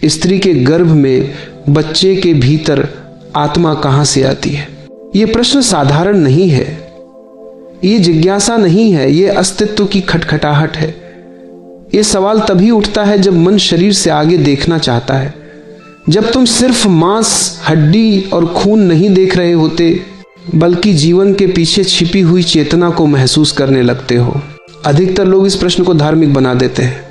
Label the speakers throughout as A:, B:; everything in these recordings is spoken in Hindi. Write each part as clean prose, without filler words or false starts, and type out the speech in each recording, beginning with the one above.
A: स्त्री के गर्भ में बच्चे के भीतर आत्मा कहां से आती है? यह प्रश्न साधारण नहीं है, ये जिज्ञासा नहीं है, ये अस्तित्व की खटखटाहट है। यह सवाल तभी उठता है जब मन शरीर से आगे देखना चाहता है, जब तुम सिर्फ मांस, हड्डी और खून नहीं देख रहे होते, बल्कि जीवन के पीछे छिपी हुई चेतना को महसूस करने लगते हो। अधिकतर लोग इस प्रश्न को धार्मिक बना देते हैं।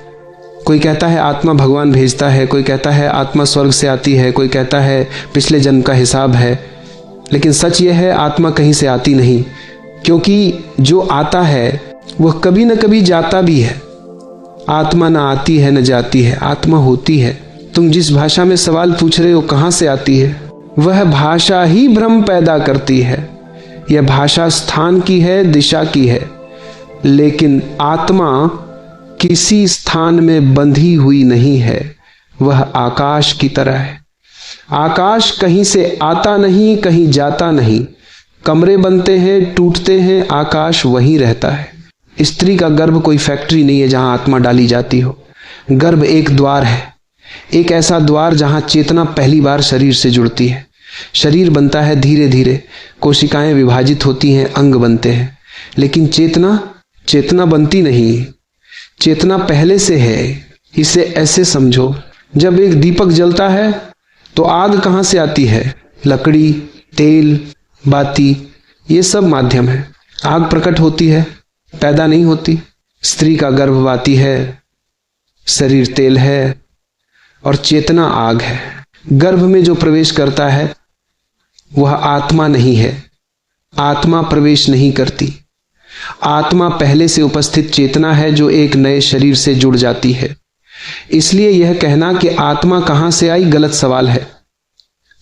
A: कोई कहता है आत्मा भगवान भेजता है, कोई कहता है आत्मा स्वर्ग से आती है, कोई कहता है पिछले जन्म का हिसाब है। लेकिन सच यह है, आत्मा कहीं से आती नहीं, क्योंकि जो आता है वह कभी न कभी जाता भी है। आत्मा न आती है न जाती है, आत्मा होती है। तुम जिस भाषा में सवाल पूछ रहे हो कहां से आती है, वह भाषा ही भ्रम पैदा करती है। यह भाषा स्थान की है, दिशा की है, लेकिन आत्मा किसी स्थान में बंधी हुई नहीं है। वह आकाश की तरह है। आकाश कहीं से आता नहीं, कहीं जाता नहीं। कमरे बनते हैं, टूटते हैं, आकाश वहीं रहता है। स्त्री का गर्भ कोई फैक्ट्री नहीं है जहां आत्मा डाली जाती हो। गर्भ एक द्वार है, एक ऐसा द्वार जहां चेतना पहली बार शरीर से जुड़ती है। शरीर बनता है धीरे धीरे, कोशिकाएं विभाजित होती हैं, अंग बनते हैं, लेकिन चेतना बनती नहीं। चेतना पहले से है। इसे ऐसे समझो, जब एक दीपक जलता है तो आग कहां से आती है? लकड़ी, तेल, बाती, ये सब माध्यम है। आग प्रकट होती है, पैदा नहीं होती। स्त्री का गर्भवाती है, शरीर तेल है और चेतना आग है। गर्भ में जो प्रवेश करता है वह आत्मा नहीं है। आत्मा प्रवेश नहीं करती। आत्मा पहले से उपस्थित चेतना है जो एक नए शरीर से जुड़ जाती है। इसलिए यह कहना कि आत्मा कहां से आई गलत सवाल है।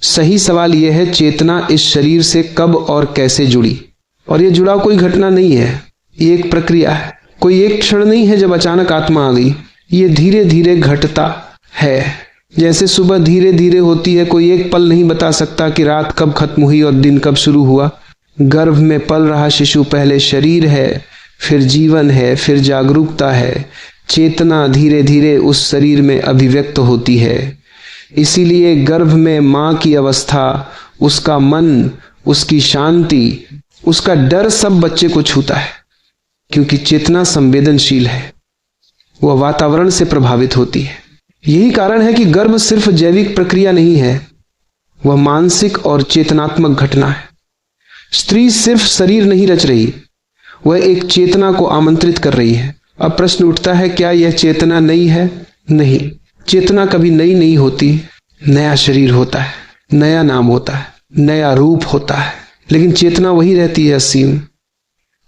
A: सही सवाल यह है, चेतना इस शरीर से कब और कैसे जुड़ी? और यह जुड़ा कोई घटना नहीं है, ये एक प्रक्रिया है। कोई एक क्षण नहीं है जब अचानक आत्मा आ गई। ये धीरे धीरे घटता है। जैसे सुबह धीरे धीरे होती है, कोई एक पल नहीं बता सकता कि रात कब खत्म हुई और दिन कब शुरू हुआ। गर्भ में पल रहा शिशु पहले शरीर है, फिर जीवन है, फिर जागरूकता है। चेतना धीरे धीरे उस शरीर में अभिव्यक्त होती है। इसीलिए गर्भ में मां की अवस्था, उसका मन, उसकी शांति, उसका डर सब बच्चे को छूता है, क्योंकि चेतना संवेदनशील है, वह वातावरण से प्रभावित होती है। यही कारण है कि गर्भ सिर्फ जैविक प्रक्रिया नहीं है, वह मानसिक और चेतनात्मक घटना है। स्त्री सिर्फ शरीर नहीं रच रही, वह एक चेतना को आमंत्रित कर रही है। अब प्रश्न उठता है, क्या यह चेतना नई है? नहीं, चेतना कभी नई नहीं होती। नया शरीर होता है, नया नाम होता है, नया रूप होता है, लेकिन चेतना वही रहती है, असीम,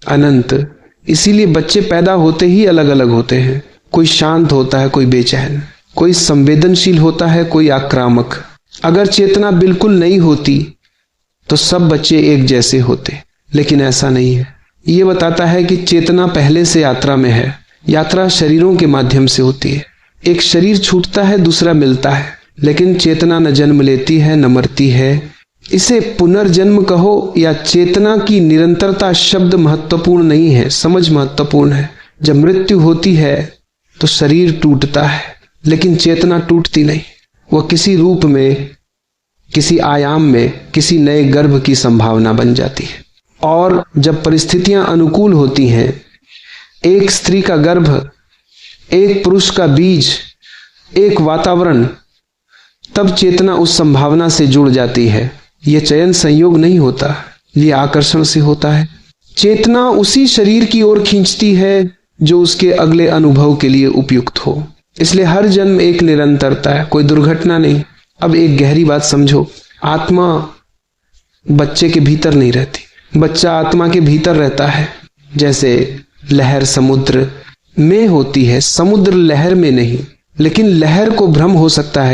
A: अनंत। इसीलिए बच्चे पैदा होते ही अलग अलग होते हैं। कोई शांत होता है, कोई बेचैन, कोई संवेदनशील होता है, कोई आक्रामक। अगर चेतना बिल्कुल नहीं होती तो सब बच्चे एक जैसे होते, लेकिन ऐसा नहीं है। ये बताता है कि चेतना पहले से यात्रा में है। यात्रा शरीरों के माध्यम से होती है। एक शरीर छूटता है, दूसरा मिलता है, लेकिन चेतना न जन्म लेती है न मरती है। इसे पुनर्जन्म कहो या चेतना की निरंतरता शब्द महत्वपूर्ण नहीं है, समझ महत्वपूर्ण है। जब मृत्यु होती है तो शरीर टूटता है, लेकिन चेतना टूटती नहीं। वह किसी रूप में, किसी आयाम में, किसी नए गर्भ की संभावना बन जाती है। और जब परिस्थितियां अनुकूल होती हैं, एक स्त्री का गर्भ, एक पुरुष का बीज, एक वातावरण, तब चेतना उस संभावना से जुड़ जाती है। यह चयन संयोग नहीं होता, यह आकर्षण से होता है। चेतना उसी शरीर की ओर खींचती है जो उसके अगले अनुभव के लिए उपयुक्त हो। इसलिए हर जन्म एक निरंतरता है, कोई दुर्घटना नहीं। अब एक गहरी बात समझो, आत्मा बच्चे के भीतर नहीं रहती, बच्चा आत्मा के भीतर रहता है। जैसे लहर समुद्र में होती है, समुद्र लहर में नहीं। लेकिन लहर को भ्रम हो सकता है